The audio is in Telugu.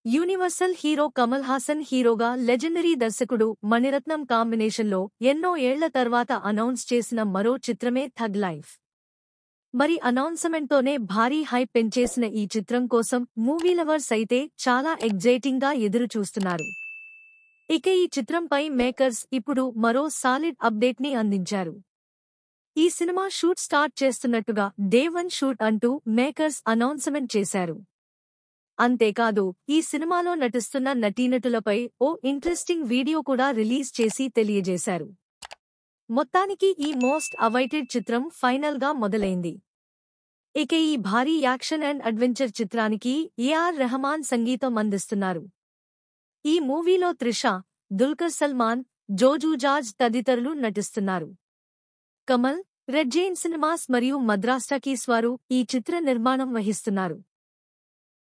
యూనివర్సల్ హీరో కమల్ హాసన్ హీరోగా లెజెండరీ దర్శకుడు మణిరత్నం కాంబినేషన్లో ఎన్నో ఏళ్ల తర్వాత అనౌన్స్ చేసిన మరో చిత్రమే థగ్ లైఫ్. మరి అనౌన్స్మెంట్తోనే భారీ హైప్ పెంచేసిన ఈ చిత్రం కోసం మూవీ లవర్స్ అయితే చాలా ఎగ్జైటింగ్ గా ఎదురు చూస్తున్నారు. ఇక ఈ చిత్రంపై మేకర్స్ ఇప్పుడు మరో సాలిడ్ అప్డేట్ ని అందించారు. ఈ సినిమా షూట్ స్టార్ట్ చేస్తున్నట్టుగా డే 1 షూట్ అంటూ మేకర్స్ అనౌన్స్మెంట్ చేశారు. అంతేకాదు ఈ సినిమాలో నటిస్తున్న నటీనటులపై ఓ ఇంట్రెస్టింగ్ వీడియో కూడా రిలీజ్ చేసి తెలియజేశారు. మొత్తానికి ఈ మోస్ట్ అవైటెడ్ చిత్రం ఫైనల్ గా మొదలైంది. ఇక ఈ భారీ యాక్షన్ అండ్ అడ్వెంచర్ చిత్రానికి ఏఆర్ రెహమాన్ సంగీతం అందిస్తున్నారు. ఈ మూవీలో త్రిష, దుల్కర్ సల్మాన్, జోజు జార్జ్ తదితరులు నటిస్తున్నారు. కమల్, రెడ్ జైంట్ సినిమాస్ మరియు మద్రాస్ టాకీస్ వారు ఈ చిత్ర నిర్మాణం వహిస్తున్నారు.